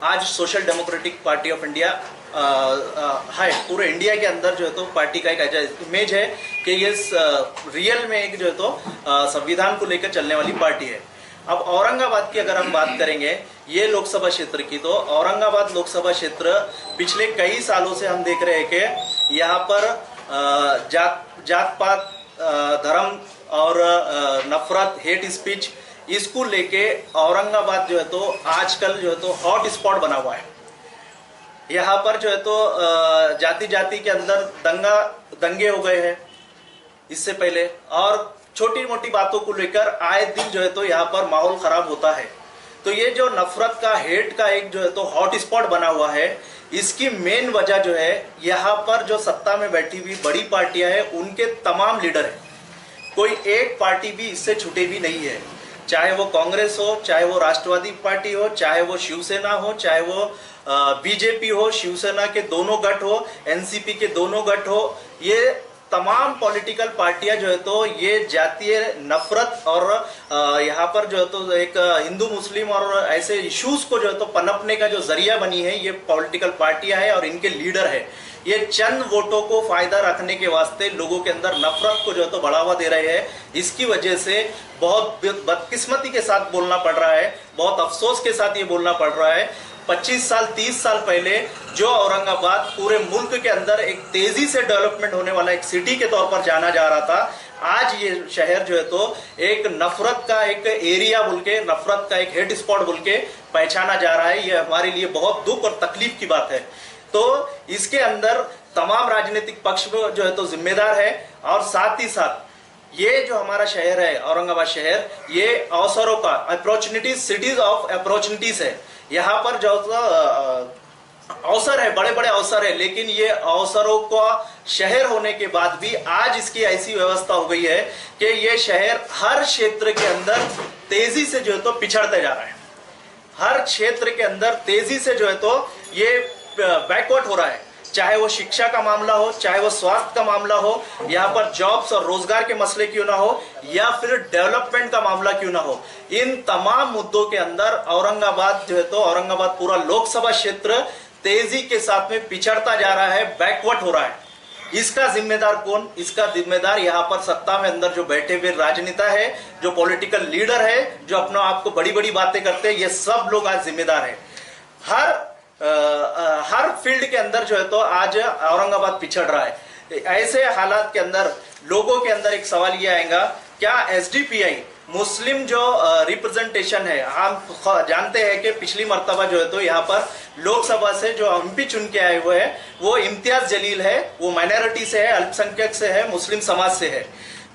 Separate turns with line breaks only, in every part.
आज social democratic party of India है पूरे इंडिया के अंदर जो है तो पार्टी का एक ऐसा इमेज है कि ये रियल में एक जो है तो संविधान को लेकर चलने वाली पार्टी है। अब औरंगाबाद की अगर हम बात करेंगे ये लोकसभा क्षेत्र की, तो औरंगाबाद लोकसभा क्षेत्र पिछले कई सालों से हम देख रहे हैं कि यहाँ पर जात पात, धर्म और नफरत, हेट स्पीच, इसको लेके औरंगाबाद जो है तो आजकल जो है तो हॉट स्पॉट बना हुआ है। यहाँ पर जो है तो जाति जाति के अंदर दंगे हो गए हैं इससे पहले, और छोटी मोटी बातों को लेकर आए दिन जो है तो यहाँ पर माहौल खराब होता है। तो ये जो नफरत का, हेट का एक जो है तो हॉट स्पॉट बना हुआ है, इसकी मेन वजह जो है यहाँ पर जो सत्ता में बैठी हुई बड़ी पार्टियां हैं उनके तमाम लीडर हैं। कोई एक पार्टी भी इससे छूटे भी नहीं है, चाहे वो कांग्रेस हो, चाहे वो राष्ट्रवादी पार्टी हो, चाहे वो शिवसेना हो, चाहे वो बीजेपी हो, शिवसेना के दोनों गठ हो, एनसीपी के दोनों गठ हो। ये तमाम पॉलिटिकल पार्टियां जो है तो ये जातीय नफरत और यहाँ पर जो है तो एक हिंदू मुस्लिम और ऐसे इश्यूज को जो है तो पनपने का जो जरिया बनी है ये पॉलिटिकल पार्टियां है और इनके लीडर है। ये चंद वोटों को फायदा रखने के वास्ते लोगों के अंदर नफरत को जो है तो बढ़ावा दे रहे हैं। इसकी वजह से बहुत बदकिस्मती के साथ बोलना पड़ रहा है, बहुत अफसोस के साथ ये बोलना पड़ रहा है। 25 साल 30 साल पहले जो औरंगाबाद पूरे मुल्क के अंदर एक तेजी से डेवलपमेंट होने वाला एक सिटी के तौर पर जाना जा रहा था, आज ये शहर जो है तो एक नफरत का एक एरिया बोल के, नफरत का एक हेट स्पॉट बोल के पहचाना जा रहा है। ये हमारे लिए बहुत दुख और तकलीफ की बात है। तो इसके अंदर तमाम राजनीतिक पक्ष जो है तो जिम्मेदार है, और साथ ही साथ ये जो हमारा शहर है औरंगाबाद शहर, ये अवसरों का, अपॉर्चुनिटीज, सिटीज ऑफ अपॉर्चुनिटीज है। यहाँ पर जो अवसर है, बड़े बड़े अवसर है, लेकिन ये अवसरों का शहर होने के बाद भी आज इसकी ऐसी व्यवस्था हो गई है कि ये शहर हर क्षेत्र के अंदर तेजी से जो है तो पिछड़ते जा रहा है। हर क्षेत्र के अंदर तेजी से जो है तो ये बैकवर्ड हो रहा है, चाहे वो शिक्षा का मामला हो, चाहे वो स्वास्थ्य का मामला हो, यहाँ पर जॉब्स और रोजगार के मसले क्यों ना हो, या फिर डेवलपमेंट का मामला क्यों ना हो, इन तमाम मुद्दों के अंदर औरंगाबाद जो है तो औरंगाबाद पूरा लोकसभा क्षेत्र तेजी के साथ में पिछड़ता जा रहा है, बैकवर्ड हो रहा है। इसका जिम्मेदार कौन? इसका जिम्मेदार यहाँ पर सत्ता में अंदर जो बैठे हुए राजनेता है, जो पॉलिटिकल लीडर है, जो अपना आपको बड़ी बड़ी बातें करते हैं, ये सब लोग आज जिम्मेदार है। हर फील्ड के अंदर जो है तो आज औरंगाबाद पिछड़ रहा है। ऐसे हालात के अंदर लोगों के अंदर एक सवाल ये आएगा, क्या एसडीपीआई मुस्लिम जो रिप्रेजेंटेशन है, हम जानते हैं कि पिछली मर्तबा जो है तो यहाँ पर लोकसभा से जो एमपी चुन के आए हुए हैं वो इम्तियाज जलील है, वो माइनॉरिटी से है, अल्पसंख्यक से है, मुस्लिम समाज से है।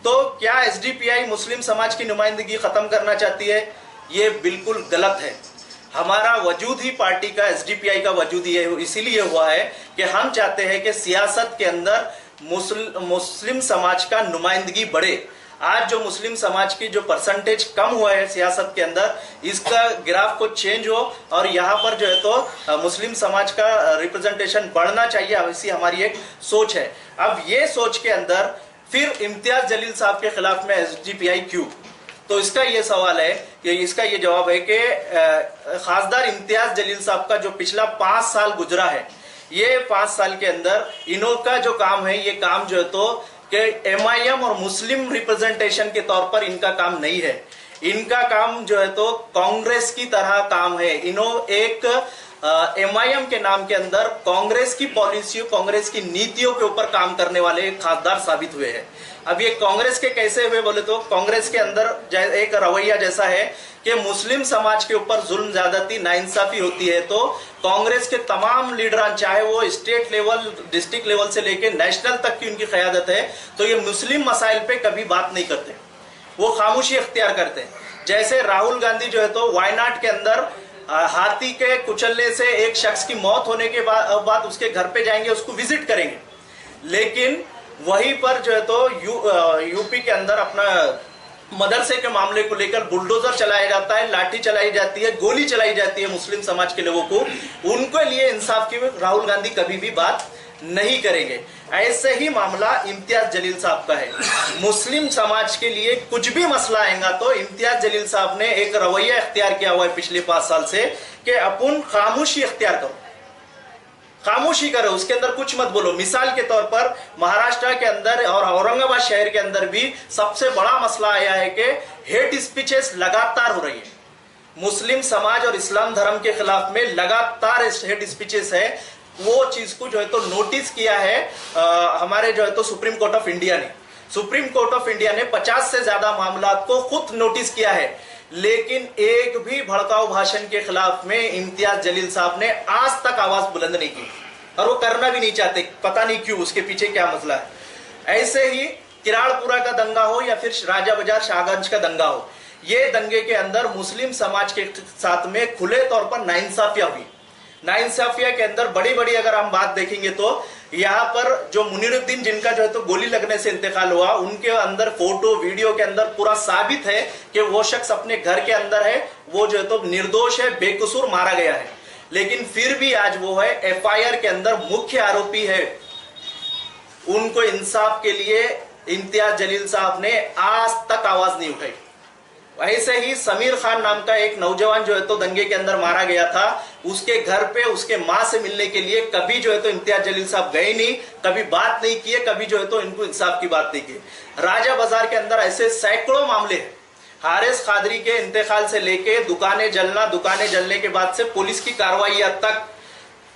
तो क्या एसडीपीआई मुस्लिम समाज की नुमाइंदगी खत्म करना चाहती है? ये बिल्कुल गलत है। हमारा वजूद ही, पार्टी का, एसडीपीआई का वजूद ये इसीलिए हुआ है कि हम चाहते हैं कि सियासत के अंदर मुस्लिम समाज का नुमाइंदगी बढ़े। आज जो मुस्लिम समाज की जो परसेंटेज कम हुआ है सियासत के अंदर, इसका ग्राफ को चेंज हो और यहाँ पर जो है तो मुस्लिम समाज का रिप्रेजेंटेशन बढ़ना चाहिए, ऐसी हमारी एक सोच है। अब ये सोच के अंदर फिर इम्तियाज जलील साहब के खिलाफ में एसडीपीआई क्यों? तो इसका ये सवाल है कि इसका ये जवाब है कि खासदार इम्तियाज जलील साहब का जो पिछला 5 साल गुजरा है, ये 5 साल के अंदर इन्हों का जो काम है, ये काम जो है तो कि एमआईएम और मुस्लिम रिप्रेजेंटेशन के तौर पर इनका काम नहीं है। इनका काम जो है तो कांग्रेस की तरह काम है। इन्हों एक एमआईएम के नाम के अंदर कांग्रेस की पॉलिसियों, कांग्रेस की नीतियों के ऊपर काम करने वाले खासदार साबित हुए हैं। अब ये कांग्रेस के कैसे हुए बोले तो कांग्रेस के अंदर एक रवैया जैसा है कि मुस्लिम समाज के ऊपर जुल्म, ज्यादती, नाइंसाफी होती है तो कांग्रेस के तमाम लीडर, चाहे वो स्टेट लेवल, डिस्ट्रिक्ट लेवल से लेकर नेशनल तक की उनकी क़यादत है, तो ये मुस्लिम मसाइल पे कभी बात नहीं करते, वो खामोशी इख्तियार करते हैं। जैसे राहुल गांधी जो है तो वायनाड के अंदर हाथी के कुचलने से एक शख्स की मौत होने के बाद उसके घर पे जाएंगे, उसको विजिट करेंगे, लेकिन वहीं पर जो है तो यूपी के अंदर अपना मदरसे के मामले को लेकर बुलडोजर चलाया जाता है, लाठी चलाई जाती है, गोली चलाई जाती है मुस्लिम समाज के लोगों को। उनके लिए इंसाफ की राहुल गांधी कभी भी बात नहीं करेंगे। ऐसे ही मामला इम्तियाज जलील साहब का है। मुस्लिम समाज के लिए कुछ भी मसला आएगा तो इम्तियाज जलील साहब ने एक रवैया इख्तियार किया हुआ है पिछले 5 साल से कि अपन खामोशी इख्तियार करो, खामोशी करो, उसके अंदर कुछ मत बोलो। मिसाल के तौर पर महाराष्ट्र के अंदर और औरंगाबाद शहर के अंदर भी सबसे बड़ा मसला आया है कि हेट स्पीचेस लगातार हो रही है। मुस्लिम समाज और इस्लाम धर्म के खिलाफ में लगातार हेट स्पीचेस है। वो चीज को जो है तो नोटिस किया है हमारे जो है तो सुप्रीम कोर्ट ऑफ इंडिया ने। सुप्रीम कोर्ट ऑफ इंडिया ने 50 से ज्यादा मामला को खुद नोटिस किया है, लेकिन एक भी भड़काऊ भाषण के खिलाफ में इम्तियाज जलील साहब ने आज तक आवाज बुलंद नहीं की और वो करना भी नहीं चाहते। पता नहीं क्यों, उसके पीछे क्या मसला है। ऐसे ही किराड़पुरा का दंगा हो या फिर राजा बाजार शाहगंज का दंगा हो, ये दंगे के अंदर मुस्लिम समाज के साथ में खुले तौर पर नाइंसाफिया हुई। नाइंसाफिया के अंदर बड़ी बड़ी अगर हम बात देखेंगे तो यहाँ पर जो मुनीरुद्दीन जिनका जो है तो गोली लगने से इंतकाल हुआ, उनके अंदर फोटो वीडियो के अंदर पूरा साबित है कि वो शख्स अपने घर के अंदर है, वो जो है तो निर्दोष है, बेकसूर मारा गया है। लेकिन फिर भी आज वो है एफआईआर के अंदर मुख्य आरोपी है। उनको इंसाफ के लिए इम्तियाज जलील साहब ने आज तक आवाज नहीं उठाई। ऐसे ही समीर खान नाम का एक नौजवान जो है तो दंगे के अंदर मारा गया था, उसके घर पे उसके मां से मिलने के लिए कभी जो है तो इम्तियाज जलील साहब गए नहीं, कभी बात नहीं किए, कभी जो है तो इनको इंसाफ की बात नहीं की। राजा बाजार के अंदर ऐसे सैकड़ों मामले हैं। हारिस कादरी के इंतकाल से लेके दुकानें जलना, दुकानें जलने के बाद से पुलिस की कार्रवाई तक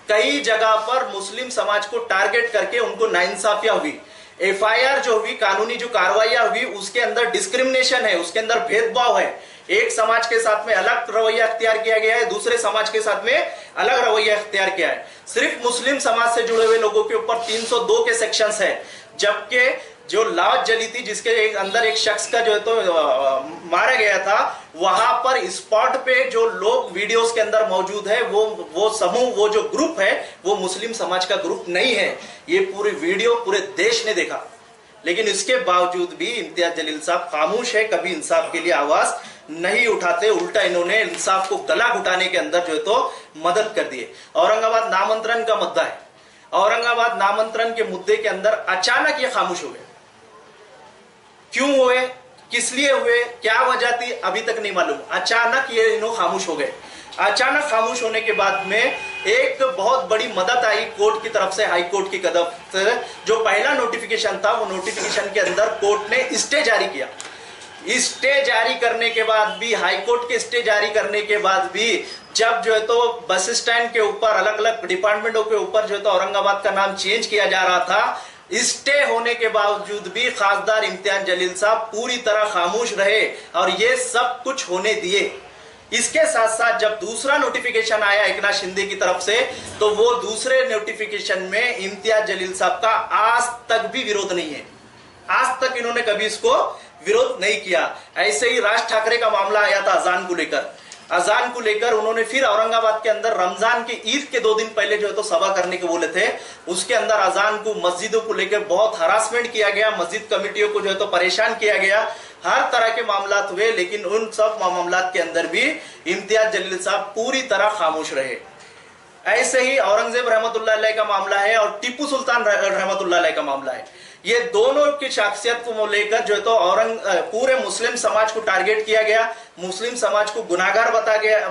कई जगह पर मुस्लिम समाज को टारगेट करके उनको नाइंसाफिया हुई। एफआईआर जो हुई, कानूनी जो कार्रवाइयां हुई, उसके अंदर डिस्क्रिमिनेशन है, उसके अंदर भेदभाव है। एक समाज के साथ में अलग रवैया अख्तियार किया गया है, दूसरे समाज के साथ में अलग रवैया अख्तियार किया है। सिर्फ मुस्लिम समाज से जुड़े हुए लोगों के ऊपर 302 के सेक्शंस है, जबकि जो लाश जली थी जिसके अंदर एक शख्स का जो है तो मारा गया था, वहां पर स्पॉट पे जो लोग वीडियोस के अंदर मौजूद है, वो समूह, वो जो ग्रुप है, वो मुस्लिम समाज का ग्रुप नहीं है। ये पूरी वीडियो पूरे देश ने देखा, लेकिन इसके बावजूद भी इम्तियाज जलील साहब खामोश है, कभी इंसाफ के लिए आवाज नहीं उठाते। उल्टा इन्होंने इंसाफ को गला घुटाने के अंदर जो है तो मदद कर दी है। औरंगाबाद नामांतरण का मुद्दा है। औरंगाबाद नामांतरण के मुद्दे के अंदर अचानक ये खामोश हो गए। क्यों हुए, किस लिए हुए, क्या वजह थी, अभी तक नहीं मालूम। अचानक ये इन्हों खामोश हो गए। अचानक खामोश होने के बाद में एक बहुत बड़ी मदद आई कोर्ट की तरफ से, हाई कोर्ट की तरफ से। जो पहला नोटिफिकेशन था, वो नोटिफिकेशन के अंदर कोर्ट ने स्टे जारी किया। स्टे जारी करने के बाद भी, हाई कोर्ट के स्टे जारी करने के बाद भी, जब जो है तो बस स्टैंड के ऊपर अलग अलग डिपार्टमेंटों के ऊपर जो है तो औरंगाबाद का नाम चेंज किया जा रहा था, स्टे होने के बावजूद भी खासदार इम्तियाज जलील साहब पूरी तरह खामोश रहे और ये सब कुछ होने दिए। इसके साथ साथ जब दूसरा नोटिफिकेशन आया एकनाथ शिंदे की तरफ से, तो वो दूसरे नोटिफिकेशन में इम्तियाज जलील साहब का आज तक भी विरोध नहीं है। आज तक इन्होंने कभी इसको विरोध नहीं किया। ऐसे ही राज ठाकरे का मामला आया था अजान को लेकर। अजान को लेकर उन्होंने फिर औरंगाबाद के अंदर रमजान की ईद के 2 दिन पहले जो है तो सभा करने के बोले थे। उसके अंदर अजान को, मस्जिदों को लेकर बहुत हरासमेंट किया गया, मस्जिद कमेटियों को जो है तो परेशान किया गया, हर तरह के मामला हुए, लेकिन उन सब मामला के अंदर भी इम्तियाज जलील साहब पूरी तरह खामोश रहे। ऐसे ही औरंगजेब रहमतुल्लाह अलैह का मामला है और टीपू सुल्तान रहमतुल्लाह अलैह का मामला है। ये दोनों की शख्सियत को लेकर जो है तो पूरे मुस्लिम समाज को टारगेट किया गया, मुस्लिम समाज को गुनाहगार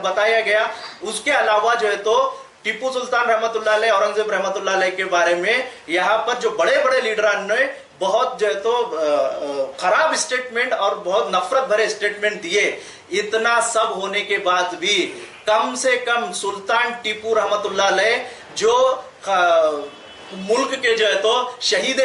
बताया गया। उसके अलावा जो है तो टीपू सुल्तान रहमतुल्लाह अलैह, औरंगजेब रहमतुल्लाह अलैह के बारे में यहाँ पर जो बड़े बड़े लीडरान ने बहुत जो है तो खराब स्टेटमेंट और बहुत नफरत भरे स्टेटमेंट दिए। इतना सब होने के बाद भी कम से कम सुल्तान टीपू रहमतुल्लाह अलैह जो मुल्क के जो है तो शहीद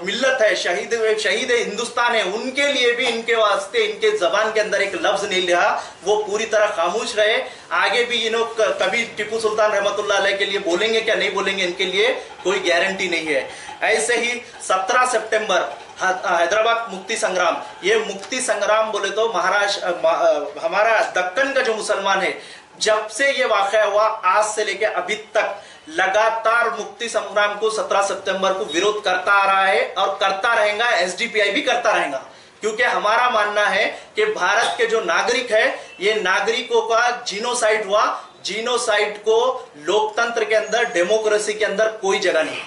मिल्लत है, शहीद हिंदुस्तान है, उनके लिए भी इनके वास्ते इनके जबान के अंदर एक लफ्ज नहीं लिया, वो पूरी तरह खामोश रहे। आगे भी इन्हों कभी टीपू सुल्तान रहमतुल्लाह अलैह के लिए बोलेंगे क्या नहीं बोलेंगे, इनके लिए कोई गारंटी नहीं है। ऐसे ही 17 सितंबर हैदराबाद मुक्ति संग्राम, ये मुक्ति संग्राम बोले तो महाराष्ट्र, हमारा दक्कन का जो मुसलमान है, जब से ये वाकया हुआ आज से लेके अभी तक लगातार मुक्ति संग्राम को 17 सितंबर को विरोध करता आ रहा है और करता रहेगा। एसडीपीआई भी करता रहेगा, क्योंकि हमारा मानना है कि भारत के जो नागरिक है, ये नागरिकों का जीनोसाइड हुआ। जीनोसाइड को लोकतंत्र के अंदर, डेमोक्रेसी के अंदर कोई जगह नहीं।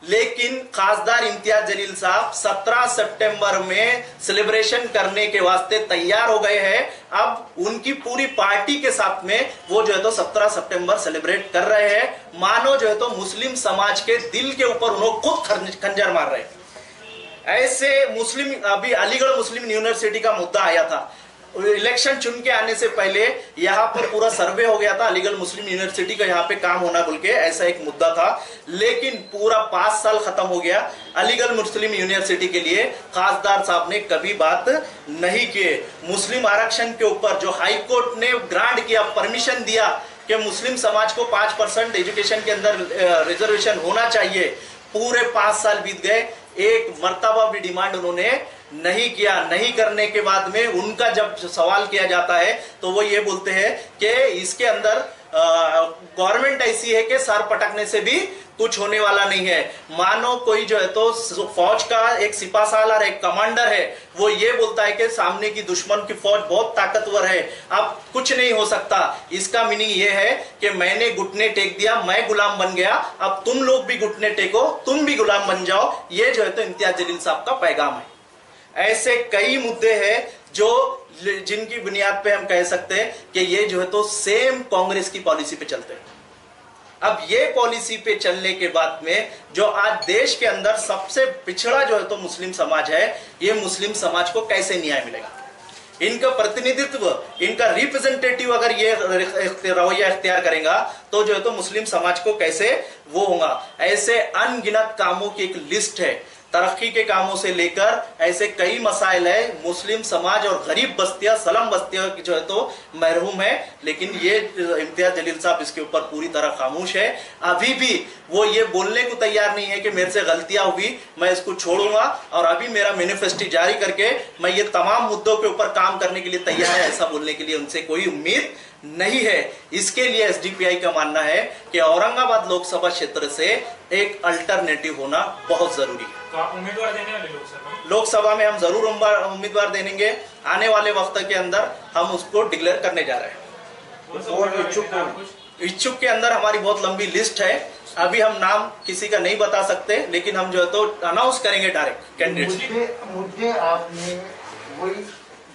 लेकिन खासदार इम्तियाज जलील साहब 17 सितंबर में सेलिब्रेशन करने के वास्ते तैयार हो गए हैं। अब उनकी पूरी पार्टी के साथ में वो जो है तो 17 सितंबर सेलिब्रेट कर रहे हैं। मानो जो है तो मुस्लिम समाज के दिल के ऊपर उन्होंने खुद खंजर मार रहे हैं। ऐसे मुस्लिम, अभी अलीगढ़ मुस्लिम यूनिवर्सिटी का मुद्दा आया था, इलेक्शन चुन के आने से पहले यहाँ पर पूरा सर्वे हो गया था, अलीगढ़ मुस्लिम यूनिवर्सिटी का यहाँ पे काम होना बोल के, ऐसा एक मुद्दा था। लेकिन पूरा 5 साल खत्म हो गया, अलीगढ़ मुस्लिम यूनिवर्सिटी के लिए खासदार साहब ने कभी बात नहीं किए। मुस्लिम आरक्षण के ऊपर जो हाई कोर्ट ने ग्रांट किया, परमिशन दिया कि मुस्लिम समाज को 5% एजुकेशन के अंदर रिजर्वेशन होना चाहिए, पूरे 5 साल बीत गए, एक मर्तबा भी डिमांड उन्होंने नहीं किया। नहीं करने के बाद में उनका जब सवाल किया जाता है तो वो ये बोलते हैं कि इसके अंदर गवर्नमेंट ऐसी है कि सर पटकने से भी कुछ होने वाला नहीं है। मानो कोई जो है तो फौज का एक सिपासालार, एक कमांडर है, वो ये बोलता है कि सामने की दुश्मन की फौज बहुत ताकतवर है, अब कुछ नहीं हो सकता। इसका मीनिंग ये है कि मैंने घुटने टेक दिया, मैं गुलाम बन गया, अब तुम लोग भी घुटने टेको, तुम भी गुलाम बन जाओ। ये जो है तो इम्तियाज जलील साहब का पैगाम है। ऐसे कई मुद्दे हैं जो जिनकी बुनियाद पे हम कह सकते हैं कि ये जो है तो सेम कांग्रेस की पॉलिसी पे चलते हैं। अब ये पॉलिसी पे चलने के बाद में जो आज देश के अंदर सबसे पिछड़ा जो है तो मुस्लिम समाज है, ये मुस्लिम समाज को कैसे न्याय मिलेगा? इनका प्रतिनिधित्व, इनका रिप्रेजेंटेटिव अगर ये रवैया इख्तियार करेगा तो जो है तो मुस्लिम समाज को कैसे वो होगा। ऐसे अनगिनत कामों की एक लिस्ट है, तरक्की के कामों से लेकर ऐसे कई मसाइल है। मुस्लिम समाज और गरीब बस्तियां, सलम बस्तियां की जो है तो महरूम है, लेकिन ये इम्तियाज जलील साहब इसके ऊपर पूरी तरह खामोश है। अभी भी वो ये बोलने को तैयार नहीं है कि मेरे से गलतियां हुई, मैं इसको छोड़ूंगा और अभी मेरा मैनिफेस्टो जारी करके मैं ये तमाम मुद्दों के ऊपर काम करने के लिए तैयार है। ऐसा बोलने के लिए उनसे कोई उम्मीद नहीं है। इसके लिए एसडीपीआई का मानना है कि औरंगाबाद लोकसभा क्षेत्र से एक अल्टरनेटिव होना बहुत जरूरी है।
तो आप उम्मीदवार देने वाले
लोकसभा में हम जरूर उम्मीदवार देंगे। आने वाले वक्त के अंदर हम उसको डिक्लेयर करने जा रहे हैं। इच्छुक के अंदर हमारी बहुत लंबी लिस्ट है, अभी हम नाम किसी का नहीं बता सकते, लेकिन हम जो है तो अनाउंस करेंगे डायरेक्ट कैंडिडेट।
मुद्दे आपने वही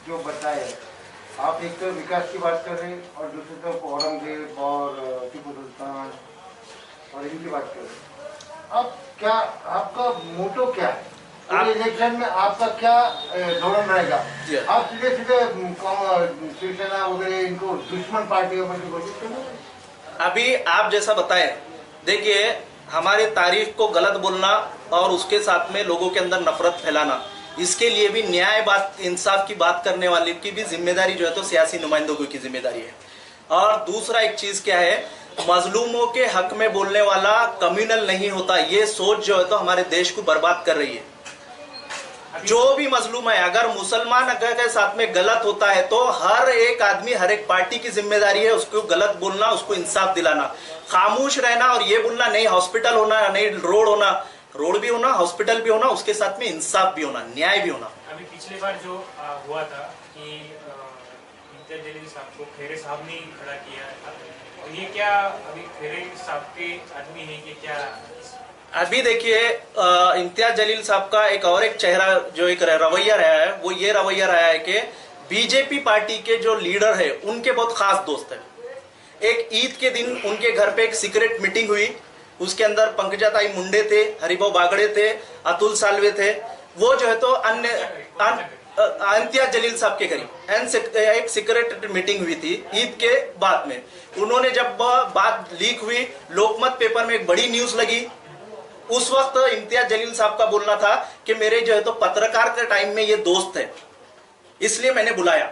जो बताए, आप एक तो विकास की बात कर रहे हैं और दूसरी तरफ औरंगजेब और टीपू सुल्तान और इनकी बात कर रहे हैं। अब क्या आपका मोटो क्या है? इलेक्शन में आपका क्या धोरण रहेगा? आप सीधे सीधे शिवसेना वगैरह इनको दुश्मन पार्टियों में घोषित करेंगे?
अभी आप जैसा बताए, देखिए हमारी तारीफ को गलत बोलना और उसके साथ में लोगों के अंदर नफरत फैलाना, इसके लिए भी न्याय बात, इंसाफ की बात करने वाले की भी जिम्मेदारी जो है तो सियासी नुमाइंदों की जिम्मेदारी है। और दूसरा एक चीज क्या है, मजलूमों के हक में बोलने वाला कम्युनल नहीं होता। ये सोच जो है तो हमारे देश को बर्बाद कर रही है। जो भी मजलूम है, अगर मुसलमान अगर के साथ में गलत होता है तो हर एक आदमी, हर एक पार्टी की जिम्मेदारी है उसको गलत बोलना, उसको इंसाफ दिलाना। खामोश रहना और ये बोलना नहीं हॉस्पिटल होना, नहीं रोड होना, रोड भी होना, हॉस्पिटल भी होना, उसके साथ में इंसाफ भी होना, न्याय भी होना।
अभी पिछली बार जो हुआ था कि इम्तियाज जलील साहब को खेरे साहब ने खड़ा किया था, तो ये क्या अभी खेरे साहब के आदमी है कि क्या?
अभी देखिए इम्तियाज जलील साहब का एक और एक चेहरा जो एक रवैया रहा है, वो ये रवैया रहा है कि बीजेपी पार्टी के जो लीडर है उनके बहुत खास दोस्त है। एक ईद के दिन उनके घर पे एक सीक्रेट मीटिंग हुई, उसके अंदर पंकजाताई मुंडे थे, हरिभाऊ बागड़े थे, अतुल सालवे थे। वो जो है तो इम्तियाज जलील साहब के करीब एक सीक्रेट मीटिंग हुई थी ईद के बाद में। उन्होंने जब बात लीक हुई, लोकमत पेपर में एक बड़ी न्यूज लगी, उस वक्त इम्तियाज जलील साहब का बोलना था कि मेरे जो है तो पत्रकार के टाइम में ये दोस्त है, इसलिए मैंने बुलाया।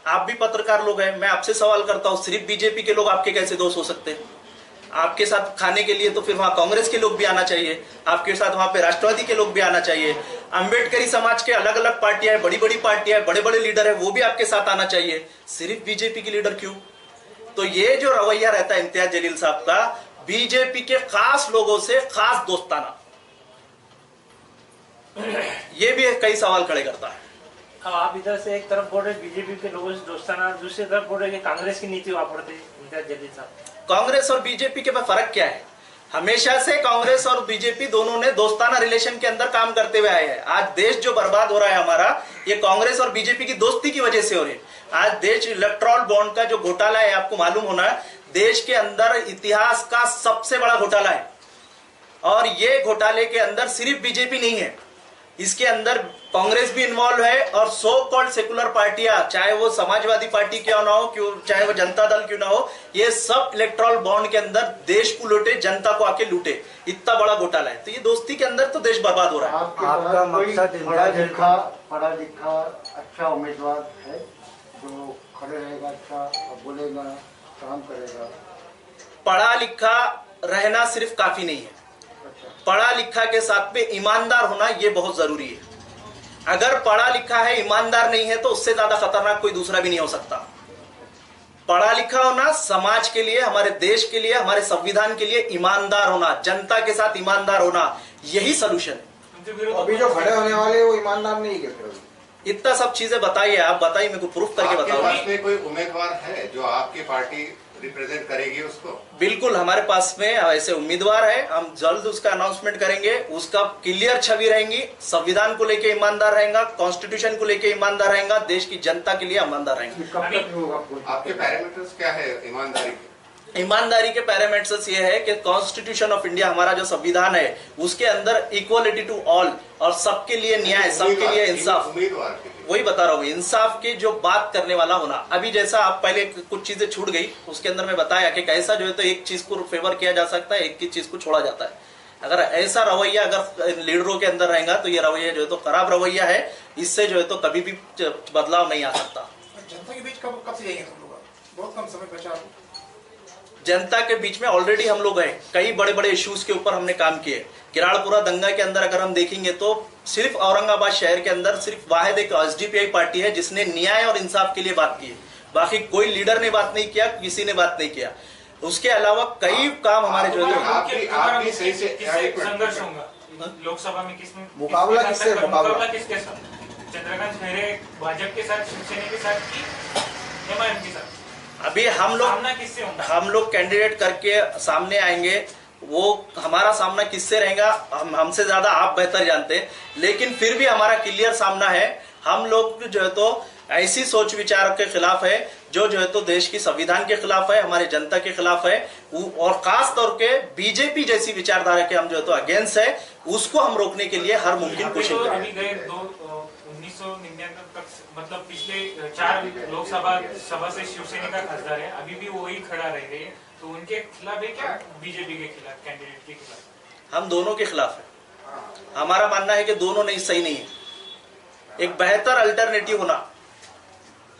आप भी पत्रकार लोग हैं, मैं आपसे सवाल करता हूं, सिर्फ बीजेपी के लोग आपके कैसे दोस्त हो सकते हैं? आपके साथ खाने के लिए तो फिर वहां कांग्रेस के लोग भी आना चाहिए, आपके साथ वहां पे राष्ट्रवादी के लोग भी आना चाहिए, अंबेडकरी समाज के अलग अलग पार्टियां हैं, बड़ी बड़ी पार्टियां हैं, बड़े बड़े लीडर है, वो भी आपके साथ आना चाहिए। सिर्फ बीजेपी के लीडर क्यों? तो ये जो रवैया रहता है इम्तियाज जलील साहब का, बीजेपी के खास लोगों से खास दोस्ताना, ये भी कई सवाल खड़े करता है।
अब आप इधर से एक तरफ बोल रहे बीजेपी के लोगों से दोस्ताना, दूसरी तरफ बोल रहे कांग्रेस की नीति वापरते इम्तियाज जलील साहब।
कांग्रेस और बीजेपी के में फर्क क्या है? हमेशा से कांग्रेस और बीजेपी दोनों ने दोस्ताना रिलेशन के अंदर काम करते हुए आए हैं। आज देश जो बर्बाद हो रहा है हमारा, ये कांग्रेस और बीजेपी की दोस्ती की वजह से हो रही है। आज देश इलेक्ट्रॉल बॉन्ड का जो घोटाला है, आपको मालूम होना है, देश के अंदर इतिहास का सबसे बड़ा घोटाला है। और ये घोटाले के अंदर सिर्फ बीजेपी नहीं है, इसके अंदर कांग्रेस भी इन्वॉल्व है और सो कॉल्ड सेकुलर पार्टियां, चाहे वो समाजवादी पार्टी क्यों ना हो, चाहे वो जनता दल क्यों ना हो, ये सब इलेक्ट्रॉल बॉन्ड के अंदर देश को लूटे, जनता को आके लूटे। इतना बड़ा घोटाला है। तो ये दोस्ती के अंदर तो देश बर्बाद हो रहा है।
आपका मकसद पढ़ा लिखा अच्छा उम्मीदवार है जो खड़े रहेगा, अच्छा बोलेगा, काम करेगा?
पढ़ा लिखा रहना सिर्फ काफी नहीं है, पढ़ा लिखा के साथ में ईमानदार होना ये बहुत जरूरी है। अगर पढ़ा लिखा है, ईमानदार नहीं है, तो उससे ज्यादा खतरनाक कोई दूसरा भी नहीं हो सकता। पढ़ा लिखा होना, समाज के लिए, हमारे देश के लिए, हमारे संविधान के लिए ईमानदार होना, जनता के साथ ईमानदार होना, यही सोल्यूशन है।
अभी जो खड़े होने वाले वो ईमानदार नहीं है।
इतना सब चीजें बताइए, आप बताइए, मेरे को प्रूफ करके बताओ।
आपके पास में कोई उम्मीदवार है जो आपकी पार्टी रिप्रेजेंट करेगी उसको?
बिल्कुल, हमारे पास में ऐसे उम्मीदवार है, हम जल्द उसका अनाउंसमेंट करेंगे। उसका क्लियर छवि रहेंगी, संविधान को लेके ईमानदार रहेगा, कॉन्स्टिट्यूशन को लेके ईमानदार रहेगा, देश की जनता के लिए ईमानदार रहेंगे।
आपके पैरामीटर्स क्या है ईमानदारी के?
ईमानदारी के पैरामीटर्स ये है कि कॉन्स्टिट्यूशन ऑफ इंडिया, हमारा जो संविधान है, उसके अंदर इक्वलिटी टू ऑल, और सबके लिए न्याय, सबके लिए इंसाफ।
उम्मीदवार के लिए
वही बता रहा हूँ, इंसाफ के जो बात करने वाला होना। अभी जैसा आप पहले कुछ चीजें छूट गई, उसके अंदर मैं बताया कि कैसा जो है तो एक चीज को फेवर किया जा सकता है, एक की चीज को छोड़ा जाता है। अगर ऐसा रवैया अगर लीडरों के अंदर रहेगा तो ये रवैया जो है तो खराब रवैया है, इससे जो है तो कभी भी बदलाव नहीं आ सकता।
जनता के बीच कब से जाएंगे तुम लोग? बहुत कम समय बचा।
जनता के बीच में ऑलरेडी हम लोग हैं, कई बड़े बड़े इश्यूज के ऊपर हमने काम किए। किराड़पुरा दंगा के अंदर अगर हम देखेंगे तो सिर्फ औरंगाबाद शहर के अंदर सिर्फ वाहिद एक एसडीपीआई पार्टी है जिसने न्याय और इंसाफ के लिए बात की है। बाकी कोई लीडर ने बात नहीं किया, किसी ने बात नहीं किया। उसके अलावा कई काम हमारे जो
आपकी सही से
संघर्ष होगा लोकसभा में, किसमें
मुकाबला किससे?
मुकाबला किसके साथ? चंद्रकांत खैरे भाजपा के साथ, शिवसेना के साथ की एमआईएम के साथ?
अभी हम लोग कैंडिडेट करके सामने आएंगे। वो हमारा सामना किससे रहेगा, हमसे ज्यादा आप बेहतर जानते हैं, लेकिन फिर भी हमारा क्लियर सामना है। हम लोग जो है तो ऐसी सोच विचार के खिलाफ है जो है तो देश की संविधान के खिलाफ है, हमारे जनता के खिलाफ है, और खास तौर के बीजेपी जैसी विचारधारा के हम जो है तो अगेंस्ट है। उसको हम रोकने के लिए हर मुमकिन कोशिश करेंगे।
1999 तक, मतलब पिछले 4 लोकसभा सभा से शिवसेना का खासदार है, अभी भी वही खड़ा रह गए, तो उनके खिलाफ है क्या बीजेपी के खिलाफ, कैंडिडेट के खिलाफ?
हम दोनों के खिलाफ है। हमारा मानना है कि दोनों नहीं, सही नहीं है, एक बेहतर अल्टरनेटिव होना,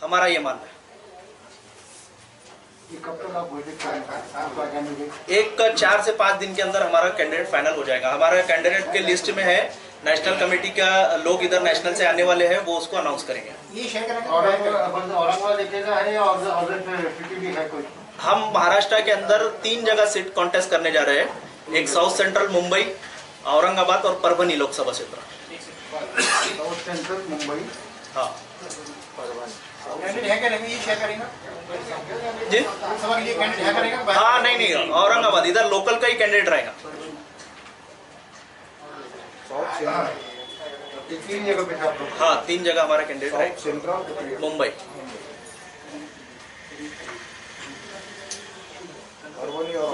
हमारा ये मानना है। एक 4 से 5 दिन के अंदर हमारा कैंडिडेट फाइनल हो जाएगा। हमारा कैंडिडेट के लिस्ट में है, नेशनल कमेटी का लोग इधर नेशनल से आने वाले हैं, वो उसको अनाउंस करेंगे।
ये शेयर करेंगे।
हम महाराष्ट्र के अंदर 3 जगह सीट कॉन्टेस्ट करने जा रहे हैं, एक साउथ सेंट्रल मुंबई, औरंगाबाद और परभनी लोकसभा क्षेत्र।
साउथ सेंट्रल मुंबई,
हाँ
कैंडिडेट है क्या नहीं, ये शेयर करेंगे
जी?
सभा के लिए कैंडिडेट है करेंगे?
हाँ नहीं, औरंगाबाद इधर लोकल का ही कैंडिडेट रहेगा।
3 जगह पे आप लोग?
हाँ 3 जगह हमारा कैंडिडेट रहेगा, मुंबई,
परभनी और